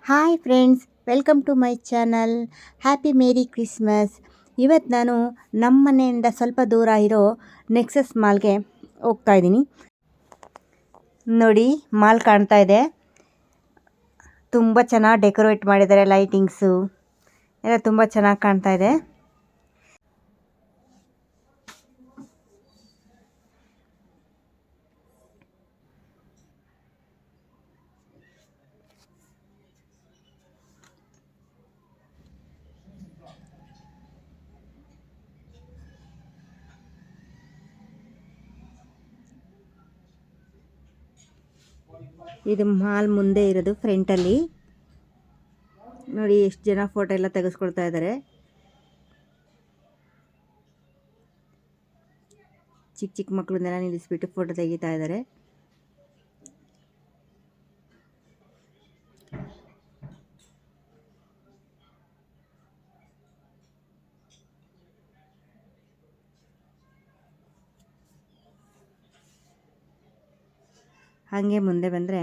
Hi friends, welcome to my channel. Happy merry Christmas. ಇವತ್ತು ನಾನು ನಮ್ಮ ಮನೆಯಿಂದ ಸ್ವಲ್ಪ ದೂರ ಇರೋ ನೆಕ್ಸಸ್ ಮಾಲ್ಗೆ ಹೋಗ್ತಾ ಇದ್ದೀನಿ. ನೋಡಿ, ಮಾಲ್ ಕಾಣ್ತಾ ಇದೆ. ತುಂಬ ಚೆನ್ನಾಗಿ ಡೆಕೋರೇಟ್ ಮಾಡಿದ್ದಾರೆ. ಲೈಟಿಂಗ್ಸು ಎಲ್ಲ ತುಂಬ ಚೆನ್ನಾಗಿ ಕಾಣ್ತಾ ಇದೆ. ಇದು ಮಾಲ್ ಮುಂದೆ ಇರೋದು ಫ್ರಂಟಲ್ಲಿ. ನೋಡಿ ಎಷ್ಟು ಜನ ಫೋಟೋ ಎಲ್ಲ ತೆಗೆಸ್ಕೊಳ್ತಾ ಇದ್ದಾರೆ. ಚಿಕ್ಕ ಚಿಕ್ಕ ಮಕ್ಕಳನ್ನೆಲ್ಲ ನಿಲ್ಲಿಸ್ಬಿಟ್ಟು ಫೋಟೋ ತೆಗಿತಾ ಇದ್ದಾರೆ. ಹಾಗೆ ಮುಂದೆ ಬಂದರೆ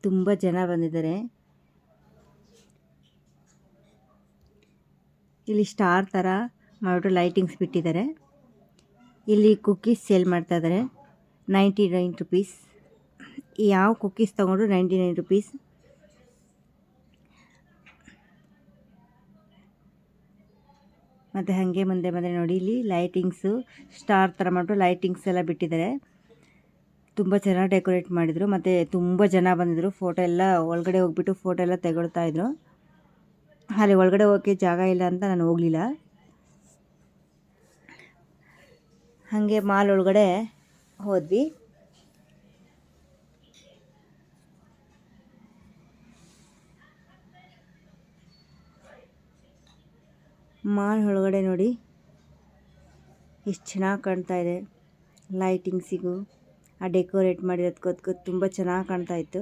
ತುಂಬ ಜನ ಬಂದಿದ್ದಾರೆ. ಇಲ್ಲಿ ಸ್ಟಾರ್ ಥರ ಮಾಡಿಬಿಟ್ಟು ಲೈಟಿಂಗ್ಸ್ ಬಿಟ್ಟಿದ್ದಾರೆ. ಇಲ್ಲಿ ಕುಕ್ಕೀಸ್ ಸೇಲ್ ಮಾಡ್ತಾ ಇದ್ದಾರೆ. 99 ರುಪೀಸ್. ಯಾವ ಕುಕ್ಕೀಸ್ ತೊಗೊಂಡ್ರು 99 ರುಪೀಸ್. ಮತ್ತು ಹಾಗೆ ಮುಂದೆ ಬಂದರೆ ನೋಡಿ, ಇಲ್ಲಿ ಲೈಟಿಂಗ್ಸು ಸ್ಟಾರ್ ಥರ ಮಾಡಿಬಿಟ್ಟು ಲೈಟಿಂಗ್ಸ್ ಎಲ್ಲ ಬಿಟ್ಟಿದ್ದಾರೆ. ತುಂಬ ಚೆನ್ನಾಗಿ ಡೆಕೋರೇಟ್ ಮಾಡಿದರು. ಮತ್ತು ತುಂಬ ಜನ ಬಂದಿದ್ದರು. ಫೋಟೋ ಎಲ್ಲ ಒಳಗಡೆ ಹೋಗ್ಬಿಟ್ಟು ಫೋಟೋ ಎಲ್ಲ ತೆಗೊಳ್ತಾ ಇದ್ರು. ಅಲ್ಲಿ ಒಳಗಡೆ ಹೋಗೋಕ್ಕೆ ಜಾಗ ಇಲ್ಲ ಅಂತ ನಾನು ಹೋಗಲಿಲ್ಲ. ಹಾಗೆ ಮಾಲ್ ಒಳಗಡೆ ಹೋದ್ವಿ. ಮಾಲ್ ಒಳಗಡೆ ನೋಡಿ ಎಷ್ಟು ಚೆನ್ನಾಗಿ ಕಾಣ್ತಾ ಇದೆ. ಲೈಟಿಂಗ್ಸಿಗೂ ಆ ಡೆಕೋರೇಟ್ ಮಾಡಿರೋದಕ್ಕೂ ತುಂಬ ಚೆನ್ನಾಗಿ ಕಾಣ್ತಾ ಇತ್ತು.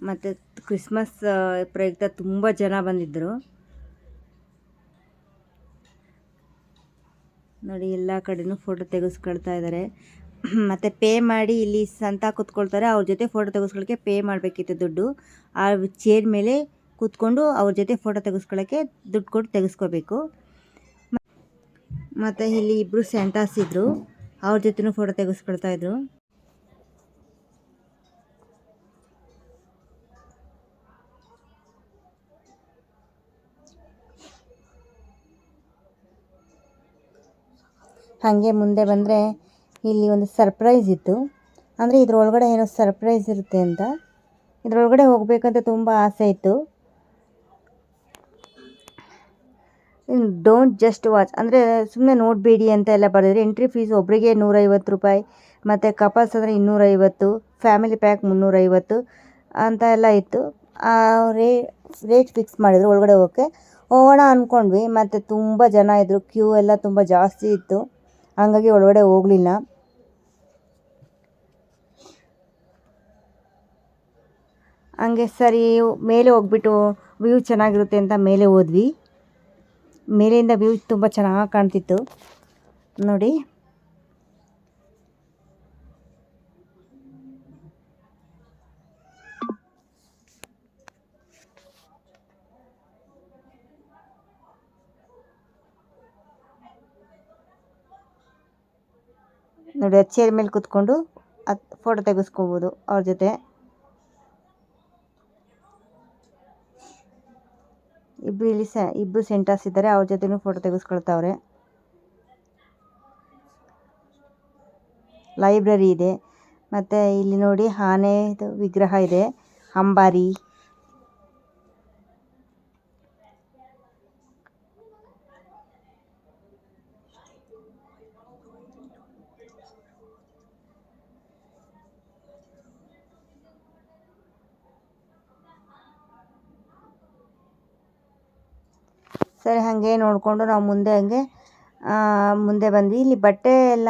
ಮತ್ತು ಕ್ರಿಸ್ಮಸ್ ಪ್ರಯುಕ್ತ ತುಂಬ ಜನ ಬಂದಿದ್ದರು. ನೋಡಿ, ಎಲ್ಲ ಕಡೆನೂ ಫೋಟೋ ತೆಗೆಸ್ಕೊಳ್ತಾ ಇದ್ದಾರೆ. ಮತ್ತು ಪೇ ಮಾಡಿ ಇಲ್ಲಿ ಸಂತ ಕೂತ್ಕೊಳ್ತಾರೆ. ಅವ್ರ ಜೊತೆ ಫೋಟೋ ತೆಗೆಸ್ಕೊಳ್ಳೋಕ್ಕೆ ಪೇ ಮಾಡಬೇಕಿತ್ತು ದುಡ್ಡು. ಆ ಚೇರ್ ಮೇಲೆ ಕೂತ್ಕೊಂಡು ಅವ್ರ ಜೊತೆ ಫೋಟೋ ತೆಗೆಸ್ಕೊಳ್ಳೋಕ್ಕೆ ದುಡ್ಡು ಕೊಟ್ಟು ತೆಗೆಸ್ಕೋಬೇಕು. ಮತ್ತು ಇಲ್ಲಿ ಇಬ್ಬರು ಸ್ಯಾಂಟಾಸ್ ಇದ್ದರು. ಅವ್ರ ಜೊತೆನೂ ಫೋಟೋ ತೆಗೆಸ್ಕೊಳ್ತಾ ಇದ್ರು. ಹಾಗೆ ಮುಂದೆ ಬಂದರೆ ಇಲ್ಲಿ ಒಂದು ಸರ್ಪ್ರೈಸ್ ಇತ್ತು. ಅಂದರೆ ಇದ್ರೊಳಗಡೆ ಏನೋ ಸರ್ಪ್ರೈಸ್ ಇರುತ್ತೆ ಅಂತ ಇದ್ರೊಳಗಡೆ ಹೋಗಬೇಕಂತ ತುಂಬ ಆಸೆ ಇತ್ತು. ಡೋಂಟ್ ಜಸ್ಟ್ ವಾಚ್ ಅಂದರೆ ಸುಮ್ಮನೆ ನೋಡಬೇಡಿ ಅಂತ ಎಲ್ಲ ಬರೆದಿದ್ದಾರೆ. ಎಂಟ್ರಿ ಫೀಸ್ ಒಬ್ಬರಿಗೆ 150 ರೂಪಾಯಿ, ಮತ್ತು ಕಪಲ್ಸ್ ಅಂದರೆ 250, ಫ್ಯಾಮಿಲಿ ಪ್ಯಾಕ್ 350 ಅಂತ ಎಲ್ಲ ಇತ್ತು. ರೇಟ್ ಫಿಕ್ಸ್ ಮಾಡಿದ್ರು ಒಳಗಡೆ ಹೋಗೋಣ ಅಂದ್ಕೊಂಡ್ವಿ. ಮತ್ತು ತುಂಬ ಜನ ಇದ್ದರು. ಕ್ಯೂ ಎಲ್ಲ ತುಂಬ ಜಾಸ್ತಿ ಇತ್ತು. ಹಾಗಾಗಿ ಒಳಗಡೆ ಹೋಗಲಿಲ್ಲ. ಹಂಗೆ ಸರಿ ಮೇಲೆ ಹೋಗ್ಬಿಟ್ಟು ವ್ಯೂ ಚೆನ್ನಾಗಿರುತ್ತೆ ಅಂತ ಮೇಲೆ ಹೋದ್ವಿ. ಮೇಲಿಂದ ವ್ಯೂ ತುಂಬ ಚೆನ್ನಾಗಿ ಕಾಣ್ತಿತ್ತು ನೋಡಿ. ನೋಡಿ, ಚೇರ್ ಮೇಲೆ ಕೂತ್ಕೊಂಡು ಫೋಟೋ ತೆಗೆಸ್ಕೋಬೋದು ಅವ್ರ ಜೊತೆ. ಇಬ್ಬರು ಸೆಂಟಾಸ್ ಇದ್ದಾರೆ. ಅವ್ರ ಜೊತೆನೂ ಫೋಟೋ ತೆಗೆಸ್ಕೊಳ್ತಾವ್ರೆ. ಲೈಬ್ರರಿ ಇದೆ. ಮತ್ತು ಇಲ್ಲಿ ನೋಡಿ, ಆನೆದು ವಿಗ್ರಹ ಇದೆ, ಅಂಬಾರಿ. ಸರಿ, ಹಾಗೆ ನೋಡಿಕೊಂಡು ನಾವು ಮುಂದೆ ಬಂದ್ವಿ. ಇಲ್ಲಿ ಬಟ್ಟೆ ಎಲ್ಲ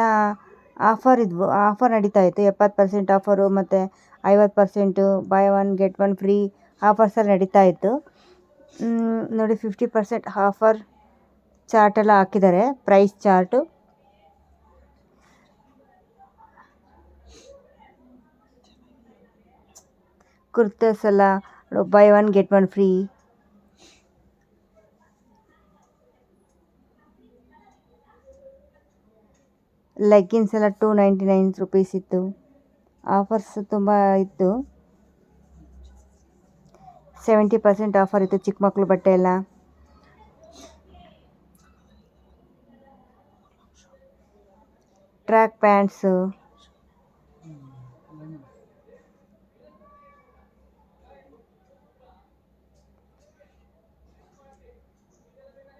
ಆಫರ್ ನಡೀತಾ ಇತ್ತು. 70% ಆಫರು ಮತ್ತು 50% by one get one free offers ಎಲ್ಲ ನಡೀತಾ ಇತ್ತು. ನೋಡಿ 50% ಆಫರ್ ಚಾರ್ಟೆಲ್ಲ ಹಾಕಿದ್ದಾರೆ, ಪ್ರೈಸ್ ಚಾರ್ಟು. ಕುರ್ತಾಸ್ ಎಲ್ಲ buy one get one free. Leggings ಎಲ್ಲ 299 ರುಪೀಸ್ ಇತ್ತು. ಆಫರ್ಸ್ ತುಂಬ ಇತ್ತು. 70% ಆಫರ್ ಇತ್ತು ಚಿಕ್ಕ ಮಕ್ಕಳು ಬಟ್ಟೆ ಎಲ್ಲ. ಟ್ರ್ಯಾಕ್ ಪ್ಯಾಂಟ್ಸು,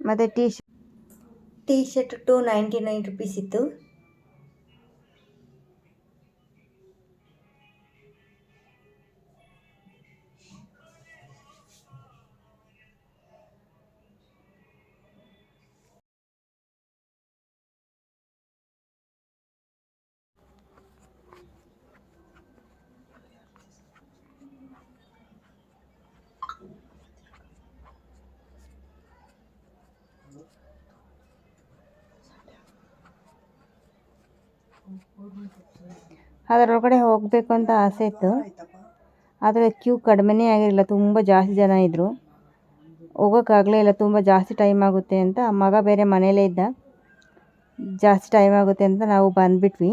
ಮತ್ತು ಟೀ ಶರ್ಟ್ 299 ರುಪೀಸ್ ಇತ್ತು. ಅದರೊಳಗಡೆ ಹೋಗಬೇಕು ಅಂತ ಆಸೆ ಇತ್ತು, ಆದರೆ ಕ್ಯೂ ಕಡಿಮೆನೇ ಆಗಿರಲಿಲ್ಲ, ತುಂಬ ಜಾಸ್ತಿ ಜನ ಇದ್ದರು, ಹೋಗೋಕ್ಕಾಗಲೇ ಇಲ್ಲ, ತುಂಬ ಜಾಸ್ತಿ ಟೈಮ್ ಆಗುತ್ತೆ ಅಂತ. ಮಗ ಬೇರೆ ಮನೇಲೇ ಇದ್ದ, ಜಾಸ್ತಿ ಟೈಮ್ ಆಗುತ್ತೆ ಅಂತ ನಾವು ಬಂದುಬಿಟ್ವಿ.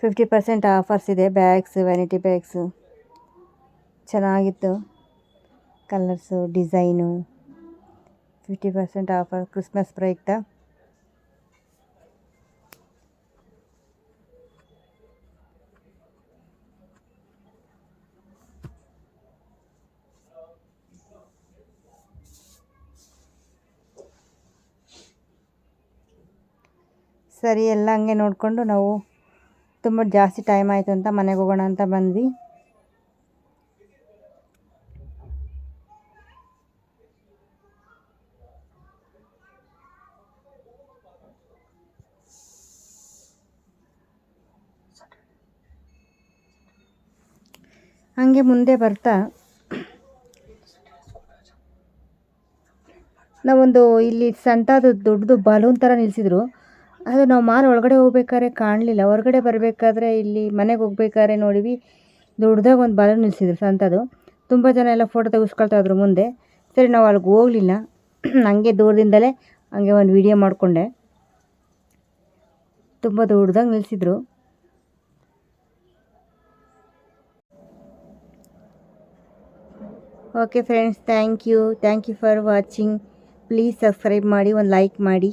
50% ಆಫರ್ಸ್ ಇದೆ. ಬ್ಯಾಗ್ಸ್, ವ್ಯಾನಿಟಿ ಬ್ಯಾಗ್ಸು ಚೆನ್ನಾಗಿತ್ತು, ಕಲರ್ಸು, ಡಿಸೈನು. 50% ಆಫರ್ ಕ್ರಿಸ್ಮಸ್ ಪ್ರಯುಕ್ತ. ಸರಿ, ಎಲ್ಲ ಹಂಗೆ ನೋಡಿಕೊಂಡು ನಾವು ತುಂಬ ಜಾಸ್ತಿ ಟೈಮ್ ಆಯಿತು ಅಂತ ಮನೆಗೆ ಹೋಗೋಣ ಅಂತ ಬಂದ್ವಿ. ಹಂಗೆ ಮುಂದೆ ಬರ್ತಾ ನಾವೊಂದು ಇಲ್ಲಿ ಸಂತಾದು ದೊಡ್ಡದು ಬಲೂನ್ ಥರ ನಿಲ್ಲಿಸಿದ್ರು. ಅದು ನಾವು ಮಾಲ್ ಒಳಗಡೆ ಹೋಗ್ಬೇಕಾದ್ರೆ ಕಾಣಲಿಲ್ಲ. ಹೊರಗಡೆ ಬರಬೇಕಾದ್ರೆ ಇಲ್ಲಿ ಮನೆಗೆ ಹೋಗ್ಬೇಕಾದ್ರೆ ನೋಡಿವಿ, ದೊಡ್ಡದಾಗಿ ಒಂದು ಬಲೂನ್ ನಿಲ್ಲಿಸಿದ್ರು ಸಂತದು. ತುಂಬ ಜನ ಎಲ್ಲ ಫೋಟೋ ತೆಗೆಸ್ಕೊಳ್ತಾ ಇದ್ರು ಮುಂದೆ. ಸರಿ, ನಾವು ಅಲ್ಲಿಗೆ ಹೋಗಲಿಲ್ಲ, ಹಂಗೆ ದೂರದಿಂದಲೇ ಹಂಗೆ ಒಂದು ವಿಡಿಯೋ ಮಾಡಿಕೊಂಡೆ. ತುಂಬ ದೊಡ್ಡದಾಗಿ ನಿಲ್ಲಿಸಿದ್ರು. Okay friends, thank you for watching. Please subscribe ಮಾಡಿ, ಒಂದು ಲೈಕ್ ಮಾಡಿ.